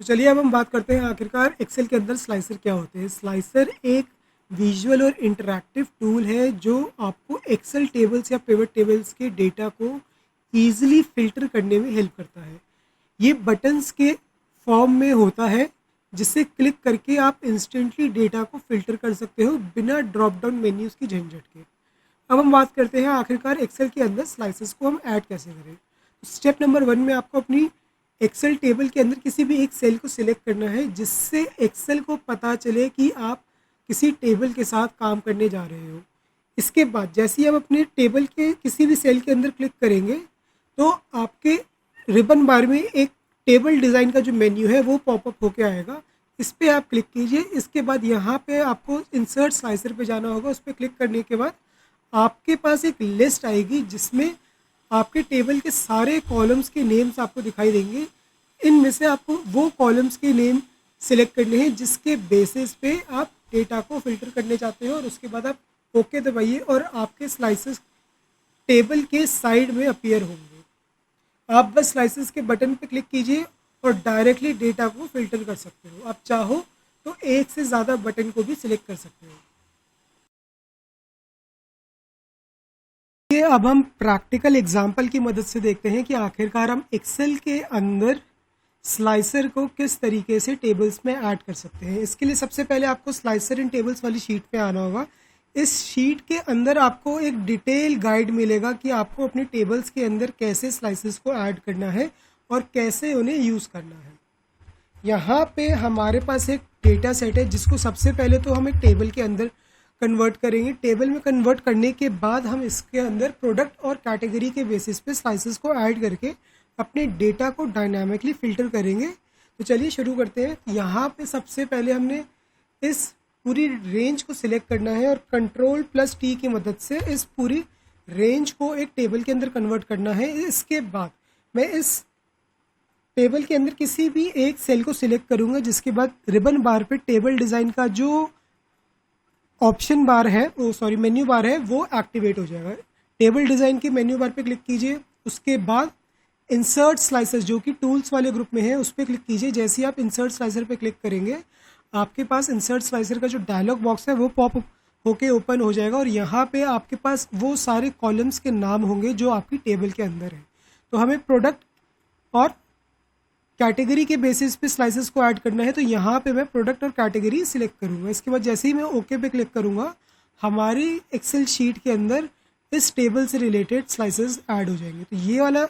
तो चलिए अब हम बात करते हैं आखिरकार एक्सेल के अंदर स्लाइसर क्या होते हैं। स्लाइसर एक विजुअल और इंटरैक्टिव टूल है जो आपको एक्सेल टेबल्स या पिवट टेबल्स के डेटा को ईजिली फिल्टर करने में हेल्प करता है। ये बटन्स के फॉर्म में होता है जिससे क्लिक करके आप इंस्टेंटली डेटा को फिल्टर कर सकते हो बिना ड्रॉप डाउन मेन्यूज़ की झंझट के। अब हम बात करते हैं आखिरकार एक्सेल के अंदर स्लाइसेस को हम ऐड कैसे करें। स्टेप नंबर 1 में आपको अपनी एक्सेल टेबल के अंदर किसी भी एक सेल को सिलेक्ट करना है जिससे एक्सेल को पता चले कि आप किसी टेबल के साथ काम करने जा रहे हो। इसके बाद जैसे ही आप अपने टेबल के किसी भी सेल के अंदर क्लिक करेंगे तो आपके रिबन बार में एक टेबल डिज़ाइन का जो मेन्यू है वो पॉपअप होके आएगा। इस पर आप क्लिक कीजिए। इसके बाद यहाँ पे आपको इंसर्ट स्लाइसर पे जाना होगा। उस पर क्लिक करने के बाद आपके पास एक लिस्ट आएगी जिसमें आपके टेबल के सारे कॉलम्स के नेम्स आपको दिखाई देंगे। इनमें से आपको वो कॉलम्स के नेम सिलेक्ट करने हैं जिसके बेसिस पे आप डेटा को फिल्टर करने चाहते हो और उसके बाद आप ओके दबाइए और आपके स्लाइसेस टेबल के साइड में अपीयर होंगे। आप बस स्लाइसेस के बटन पे क्लिक कीजिए और डायरेक्टली डेटा को फिल्टर कर सकते हो। आप चाहो तो एक से ज़्यादा बटन को भी सिलेक्ट कर सकते हो। ये अब हम प्रैक्टिकल एग्जांपल की मदद से देखते हैं कि आखिरकार हम एक्सेल के अंदर स्लाइसर को किस तरीके से टेबल्स में ऐड कर सकते हैं। इसके लिए सबसे पहले आपको स्लाइसर इन टेबल्स वाली शीट पे आना होगा। इस शीट के अंदर आपको एक डिटेल गाइड मिलेगा कि आपको अपने टेबल्स के अंदर कैसे स्लाइसेस को ऐड करना है और कैसे उन्हें यूज़ करना है। यहाँ पे हमारे पास एक डेटा सेट है जिसको सबसे पहले तो हम एक टेबल के अंदर कन्वर्ट करेंगे। टेबल में कन्वर्ट करने के बाद हम इसके अंदर प्रोडक्ट और कैटेगरी के बेसिस पे स्लाइसेस को ऐड करके अपने डेटा को डायनामिकली फ़िल्टर करेंगे। तो चलिए शुरू करते हैं। यहाँ पे सबसे पहले हमने इस पूरी रेंज को सिलेक्ट करना है और Ctrl+T की मदद से इस पूरी रेंज को एक टेबल के अंदर कन्वर्ट करना है। इसके बाद मैं इस टेबल के अंदर किसी भी एक सेल को सिलेक्ट करूँगा जिसके बाद रिबन बार पे टेबल डिज़ाइन का जो ऑप्शन बार है मेन्यू बार है वो एक्टिवेट हो जाएगा। टेबल डिज़ाइन के मेन्यू बार पे क्लिक कीजिए। उसके बाद इंसर्ट स्लाइसर्स जो कि टूल्स वाले ग्रुप में है उस पर क्लिक कीजिए। जैसे ही आप इंसर्ट स्लाइसर पे क्लिक करेंगे आपके पास इंसर्ट स्लाइसर का जो डायलॉग बॉक्स है वो पॉप होके ओपन हो जाएगा और यहाँ पे आपके पास वो सारे कॉलम्स के नाम होंगे जो आपकी टेबल के अंदर है। तो हमें प्रोडक्ट और कैटेगरी के बेसिस पे स्लाइसेस को ऐड करना है। तो यहाँ पे मैं प्रोडक्ट और कैटेगरी सिलेक्ट करूँगा। इसके बाद जैसे ही मैं ओके पे क्लिक करूँगा हमारी एक्सेल शीट के अंदर इस टेबल से रिलेटेड स्लाइसेस ऐड हो जाएंगे। तो ये वाला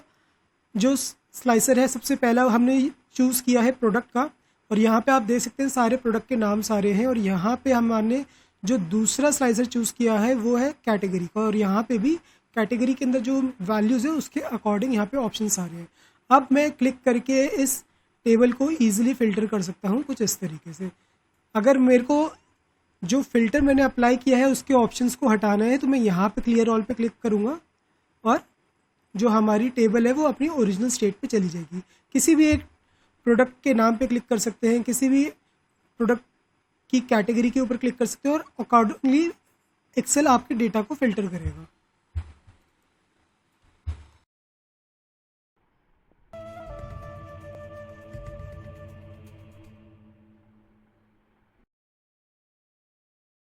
जो स्लाइसर है सबसे पहला हमने चूज़ किया है प्रोडक्ट का और यहाँ पे आप देख सकते हैं सारे प्रोडक्ट के नाम सारे हैं। और यहाँ पे हमने जो दूसरा स्लाइसर चूज़ किया है वो है कैटेगरी का और यहाँ पे भी कैटेगरी के अंदर जो वैल्यूज़ है उसके अकॉर्डिंग यहाँ पे ऑप्शन सारे हैं। अब मैं क्लिक करके इस टेबल को ईजिली फ़िल्टर कर सकता हूँ कुछ इस तरीके से। अगर मेरे को जो फ़िल्टर मैंने अप्लाई किया है उसके ऑप्शंस को हटाना है तो मैं यहाँ पे क्लियर ऑल पे क्लिक करूँगा और जो हमारी टेबल है वो अपनी ओरिजिनल स्टेट पे चली जाएगी। किसी भी एक प्रोडक्ट के नाम पे क्लिक कर सकते हैं, किसी भी प्रोडक्ट की कैटेगरी के ऊपर क्लिक कर सकते हैं और अकॉर्डिंगली एक्सेल आपके डेटा को फ़िल्टर करेगा।